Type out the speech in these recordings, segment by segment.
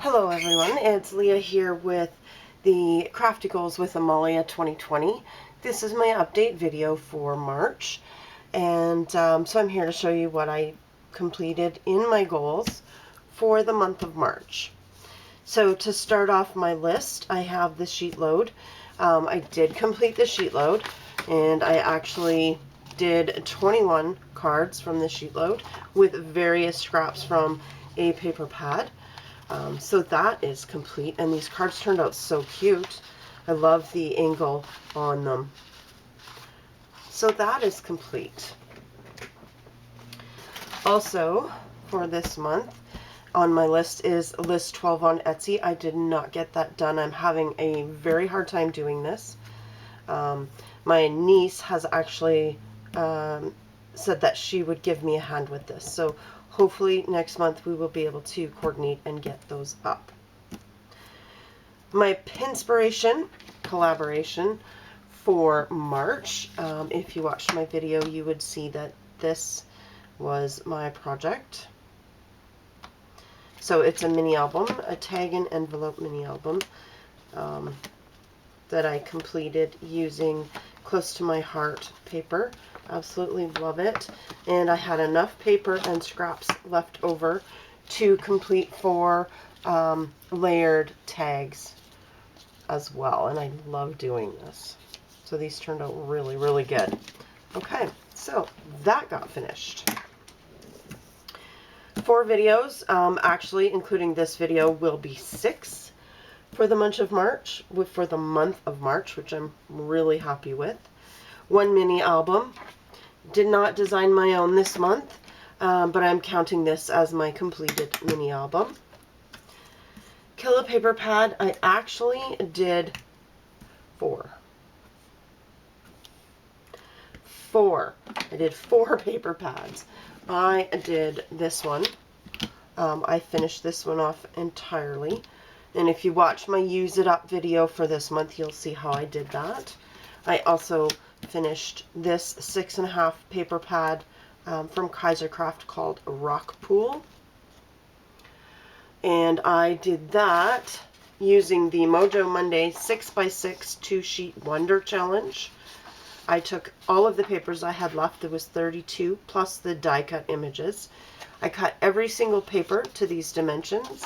Hello everyone, it's Leah here with the Crafty Goals with Amalia 2020. This is my update video for March, and so I'm here to show you what I completed in my goals for the month of March. So to start off my list, I have the sheet load. I did complete the sheet load, and I actually did 21 cards from the sheet load with various scraps from a paper pad. So that is complete, and these cards turned out so cute. I love the angle on them. So that is complete. Also, for this month, on my list is list 12 on Etsy. I did not get that done. I'm having a very hard time doing this. My niece has actually said that she would give me a hand with this. So hopefully next month we will be able to coordinate and get those up. My Pinspiration collaboration for March. If you watched my video, you would see that this was my project. So it's a mini album, a tag and envelope mini album that I completed using Close to My Heart paper. Absolutely love it. And I had enough paper and scraps left over to complete 4 layered tags as well. And I love doing this. So these turned out really, really good. Okay, so that got finished. 4 videos, actually including this video, will be 6 for the month of March, which I'm really happy with. 1 mini album. Did not design my own this month, but I'm counting this as my completed mini album. Kill a paper pad. I actually did 4. I did 4 paper pads. I did this one. I finished this one off entirely. And if you watch my Use It Up video for this month, you'll see how I did that. I also finished this 6.5 paper pad from Craft called Rock Pool. And I did that using the Mojo Monday 6x6 2-sheet Wonder Challenge. I took all of the papers I had left. There was 32 plus the die cut images. I cut every single paper to these dimensions.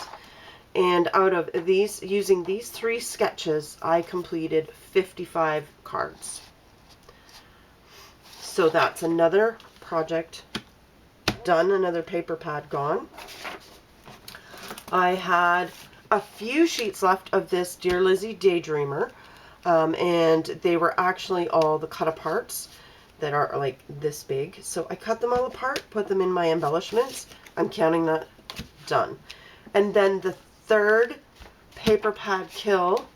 And out of these, using these 3 sketches, I completed 55 cards. So that's another project done, another paper pad gone. I had a few sheets left of this Dear Lizzie Daydreamer, and they were actually all the cut aparts that are like this big. So I cut them all apart, put them in my embellishments. I'm counting that done. And then the 3rd paper pad kill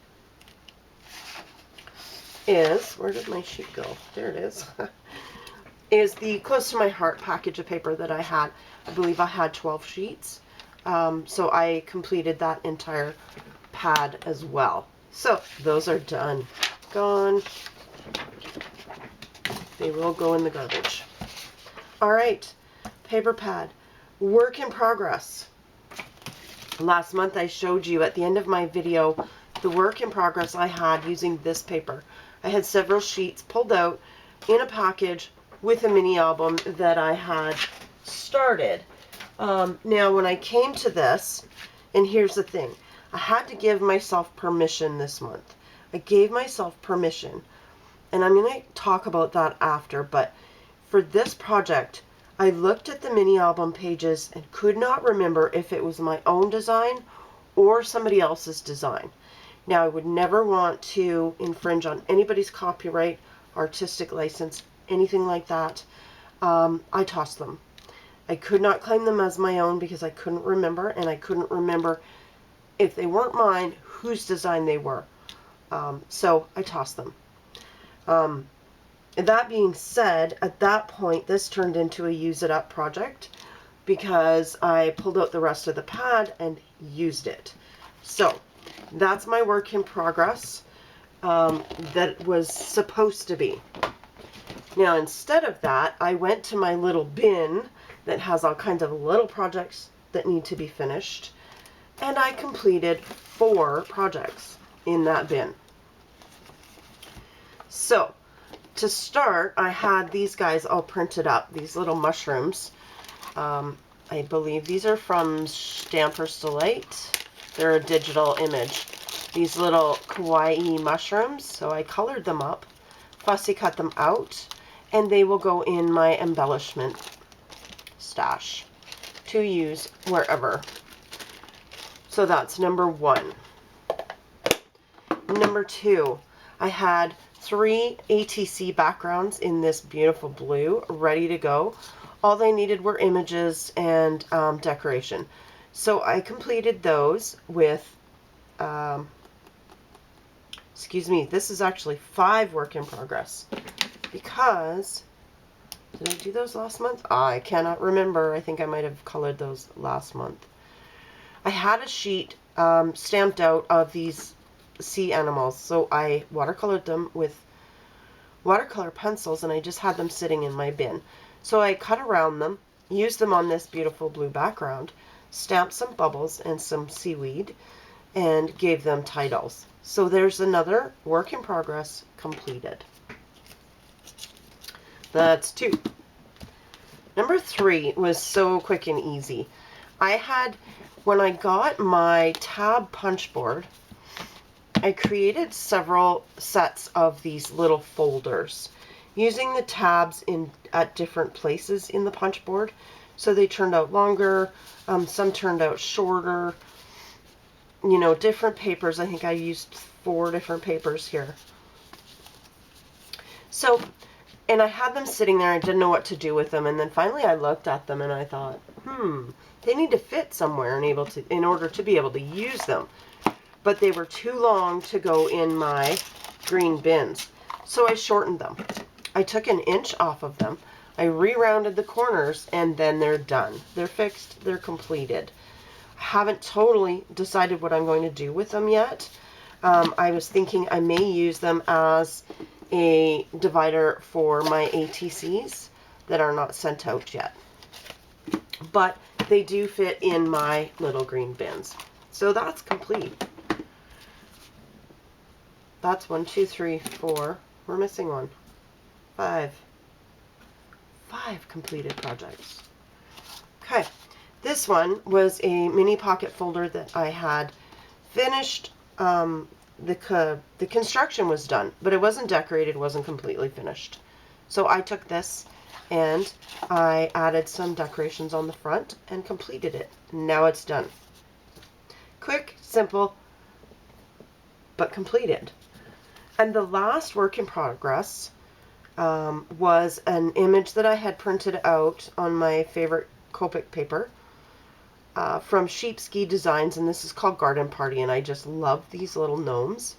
is, where did my sheet go? There it is. Is the Close to My Heart package of paper that I had. I believe I had 12 sheets. So I completed that entire pad as well. So those are done. Gone. They will go in the garbage. Alright, paper pad. Work in progress. Last month I showed you at the end of my video the work in progress I had using this paper. I had several sheets pulled out in a package with a mini album that I had started. Now when I came to this, and here's the thing, I had to give myself permission this month. I gave myself permission, and I'm going to talk about that after, but for this project, I looked at the mini album pages and could not remember if it was my own design or somebody else's design. Now, I would never want to infringe on anybody's copyright, artistic license, anything like that. I tossed them. I could not claim them as my own because I couldn't remember, and I couldn't remember if they weren't mine, whose design they were. So I tossed them. That being said, at that point, this turned into a Use It Up project because I pulled out the rest of the pad and used it. So that's my work in progress that was supposed to be. Now, instead of that, I went to my little bin that has all kinds of little projects that need to be finished. And I completed 4 projects in that bin. So, to start, I had these guys all printed up, these little mushrooms. I believe these are from Stampers Delight. They're a digital image. These little kawaii mushrooms, so I colored them up, fussy cut them out, and they will go in my embellishment stash to use wherever. So that's number 1. Number 2, I had 3 ATC backgrounds in this beautiful blue ready to go. All they needed were images and decoration. So I completed those with, excuse me, this is actually 5 work in progress. Because, did I do those last month? I cannot remember. I think I might have colored those last month. I had a sheet stamped out of these sea animals. So I watercolored them with watercolor pencils and I just had them sitting in my bin. So I cut around them, used them on this beautiful blue background, stamped some bubbles and some seaweed, and gave them titles. So there's another work in progress completed. That's 2. Number 3 was so quick and easy. I had, when I got my tab punch board, I created several sets of these little folders using the tabs at different places in the punch board. So they turned out longer, some turned out shorter, you know, different papers. I think I used 4 different papers here. So, and I had them sitting there, I didn't know what to do with them, and then finally I looked at them and I thought, they need to fit somewhere in order to be able to use them. But they were too long to go in my green bins. So I shortened them. I took an inch off of them. I re-rounded the corners and then they're done. They're fixed. They're completed. I haven't totally decided what I'm going to do with them yet. I was thinking I may use them as a divider for my ATCs that are not sent out yet. But they do fit in my little green bins. So that's complete. That's 1, 2, 3, 4. We're missing 1. 5 completed projects. Okay, this one was a mini pocket folder that I had finished. The construction was done, but it wasn't decorated, wasn't completely finished. So I took this and I added some decorations on the front and completed it. Now it's done. Quick, simple, but completed. And the last work in progress was an image that I had printed out on my favorite Copic paper from Sheepski Designs, and this is called Garden Party, and I just love these little gnomes.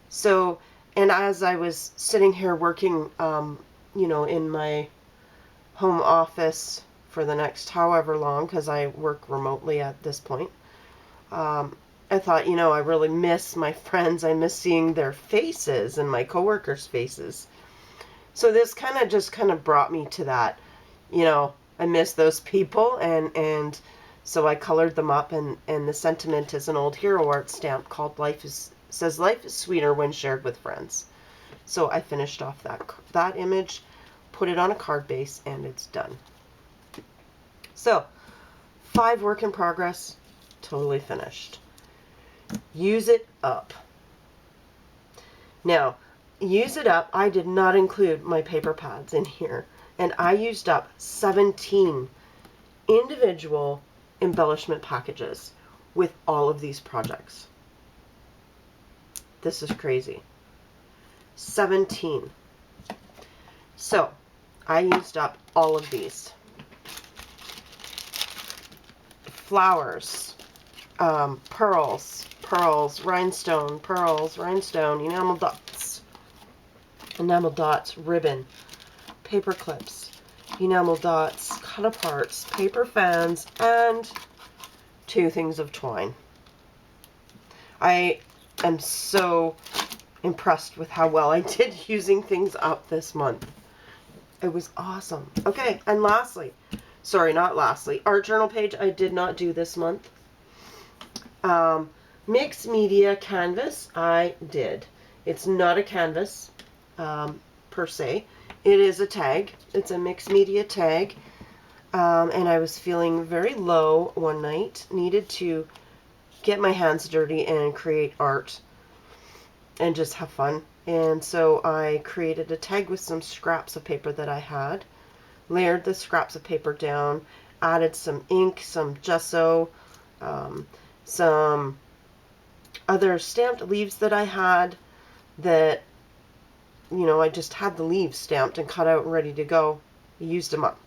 So, and as I was sitting here working, you know, in my home office for the next however long, because I work remotely at this point, I thought, you know, I really miss my friends. I miss seeing their faces and my coworkers' faces. So this kind of brought me to that, you know, I miss those people, and so I colored them up, and the sentiment is an old Hero Art stamp called Life is sweeter when shared with friends. So I finished off that image, put it on a card base, and it's done. So 5 work in progress, totally finished. Use it up. Now, use it up, I did not include my paper pads in here, and I used up 17 individual embellishment packages with all of these projects. This is crazy. 17. So, I used up all of these. Flowers, pearls, rhinestone, enamel dots, ribbon, paper clips, enamel dots, cut aparts, paper fans, and 2 things of twine. I am so impressed with how well I did using things up this month. It was awesome. Okay, and lastly, sorry, not lastly, art journal page I did not do this month. Mixed media canvas, I did. It's not a canvas per se. It is a tag. It's a mixed media tag. And I was feeling very low one night. Needed to get my hands dirty and create art and just have fun. And so I created a tag with some scraps of paper that I had. Layered the scraps of paper down. Added some ink, some gesso, some other stamped leaves that I had that, you know, I just had the leaves stamped and cut out and ready to go. I used them up.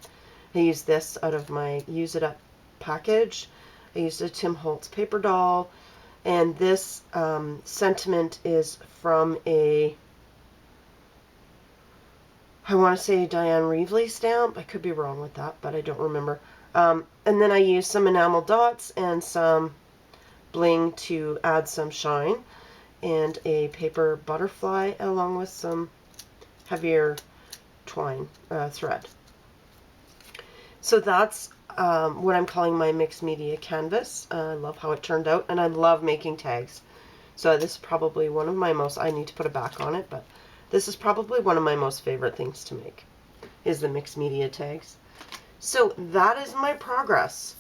I used this out of my Use It Up package. I used a Tim Holtz paper doll. And this sentiment is from a, I want to say Diane Reevely stamp. I could be wrong with that, but I don't remember. And then I used some enamel dots and some bling to add some shine, and a paper butterfly along with some heavier twine thread. So that's what I'm calling my mixed media canvas. I love how it turned out, and I love making tags. So this is probably one of my most, I need to put a back on it, but this is probably one of my most favorite things to make, is the mixed media tags. So that is my progress.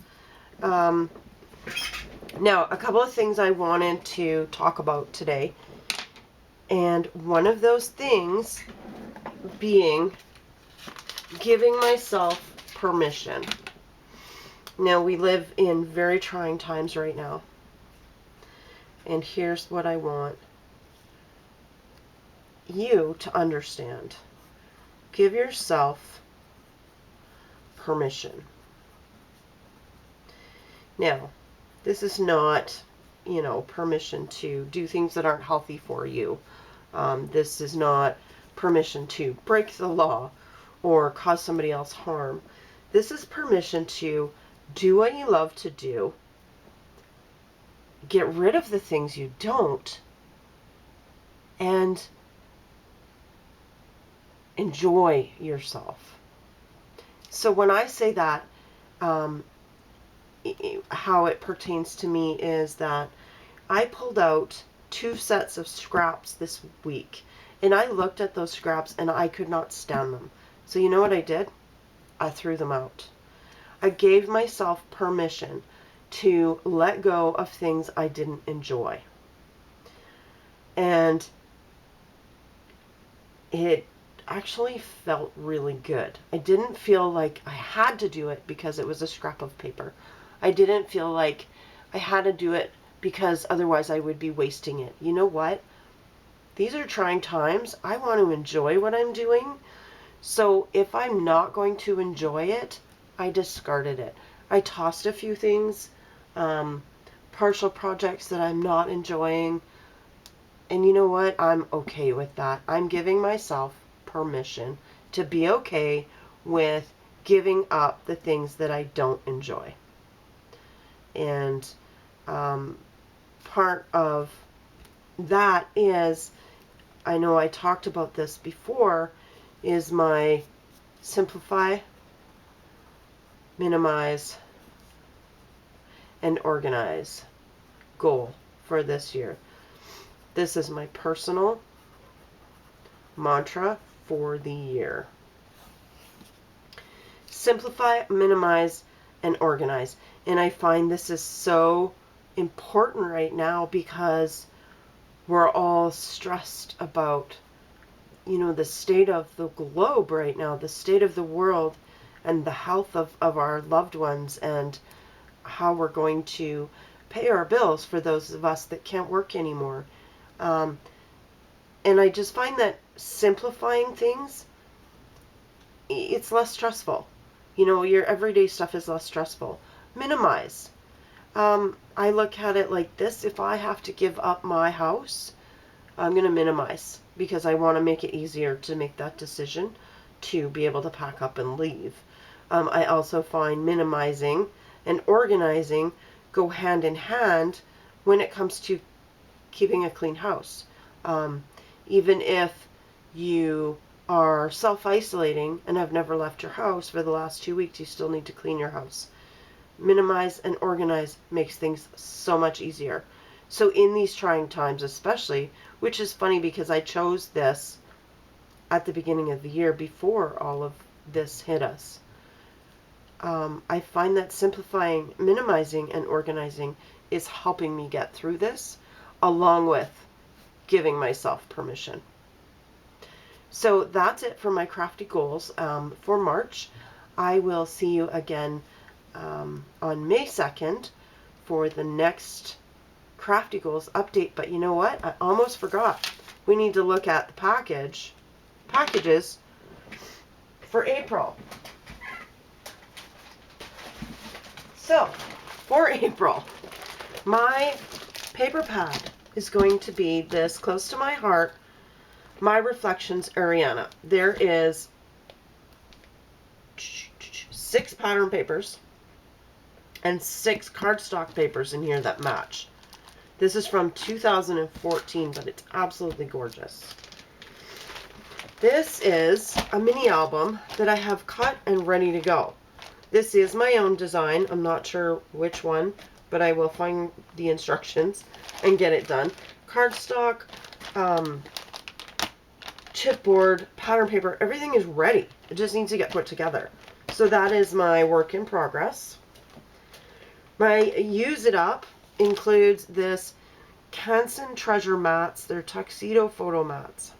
Now, a couple of things I wanted to talk about today, and one of those things being giving myself permission. Now, we live in very trying times right now, and here's what I want you to understand. Give yourself permission. Now, this is not, you know, permission to do things that aren't healthy for you. This is not permission to break the law or cause somebody else harm. This is permission to do what you love to do, get rid of the things you don't, and enjoy yourself. So when I say that, how it pertains to me is that I pulled out 2 sets of scraps this week, and I looked at those scraps and I could not stand them. So you know what I did? I threw them out. I gave myself permission to let go of things I didn't enjoy. And it actually felt really good. I didn't feel like I had to do it because it was a scrap of paper. I didn't feel like I had to do it because otherwise I would be wasting it. You know what? These are trying times. I want to enjoy what I'm doing. So if I'm not going to enjoy it, I discarded it. I tossed a few things, partial projects that I'm not enjoying. And you know what? I'm okay with that. I'm giving myself permission to be okay with giving up the things that I don't enjoy. And part of that is, I know I talked about this before, is my simplify, minimize, and organize goal for this year. This is my personal mantra for the year. Simplify, minimize, and organize. And I find this is so important right now because we're all stressed about, you know, the state of the globe right now, the state of the world, and the health of our loved ones, and how we're going to pay our bills for those of us that can't work anymore. And I just find that simplifying things, it's less stressful. You know, your everyday stuff is less stressful. Minimize. I look at it like this. If I have to give up my house, I'm going to minimize because I want to make it easier to make that decision to be able to pack up and leave. I also find minimizing and organizing go hand in hand when it comes to keeping a clean house. Even if you are self-isolating and have never left your house for the last 2 weeks, you still need to clean your house. minimize and organize makes things so much easier. So in these trying times especially, which is funny because I chose this at the beginning of the year before all of this hit us, I find that simplifying, minimizing, and organizing is helping me get through this, along with giving myself permission. So that's it for my crafty goals for March. I will see you again on May 2nd for the next crafty goals update. But you know what? I almost forgot. We need to look at the packages for April. So, for April, my paper pad is going to be this close to my heart, My Reflections Ariana. There is 6 pattern papers and 6 cardstock papers in here that match. This is from 2014, but it's absolutely gorgeous. This is a mini album that I have cut and ready to go. This is my own design. I'm not sure which one, but I will find the instructions and get it done. Cardstock, chipboard, pattern paper, everything is ready. It just needs to get put together. So that is my work in progress. My use it up includes this Canson Treasure mats. They're tuxedo photo mats.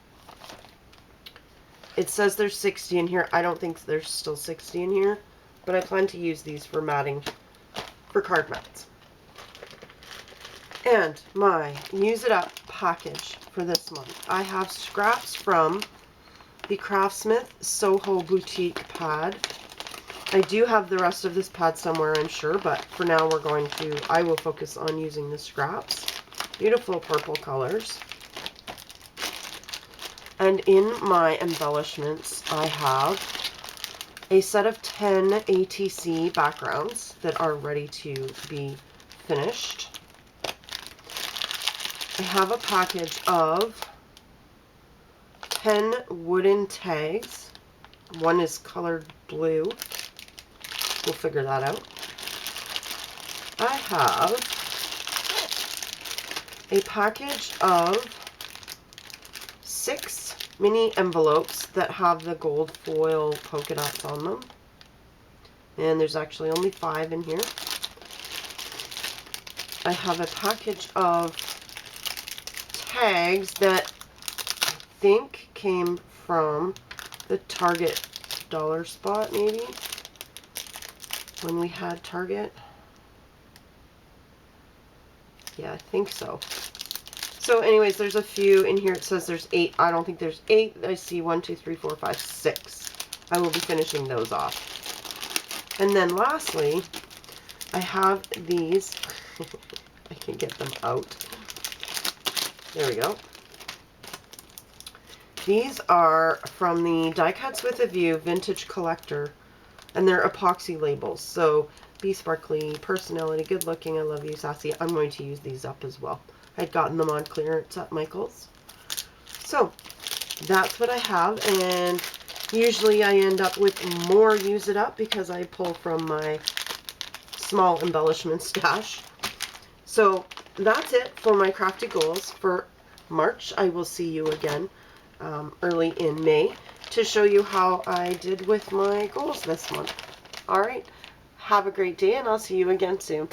It says there's 60 in here. I don't think there's still 60 in here, but I plan to use these for matting for card mats. And my use it up package for this month. I have scraps from the Craftsmith Soho Boutique pad. I do have the rest of this pad somewhere, I'm sure, but for now I will focus on using the scraps. Beautiful purple colors. And in my embellishments, I have a set of 10 ATC backgrounds that are ready to be finished. I have a package of 10 wooden tags. One is colored blue. We'll figure that out. I have a package of 6 mini envelopes that have the gold foil polka dots on them. And there's actually only 5 in here. I have a package of tags that I think came from the Target dollar spot, maybe, when we had Target. Yeah, I think so. So anyways, there's a few in here. It says there's 8. I don't think there's 8. I see 1, 2, 3, 4, 5, 6. I will be finishing those off. And then lastly, I have these. I can get them out. There we go. These are from the Die Cuts with a View Vintage Collector, and they're epoxy labels. So Be Sparkly, Personality, Good Looking, I Love You, Sassy. I'm going to use these up as well. I'd gotten them on clearance at Michael's. So that's what I have, and usually I end up with more use it up because I pull from my small embellishment stash. So that's it for my crafty goals for March. I will see you again early in May to show you how I did with my goals this month. All right, have a great day, and I'll see you again soon.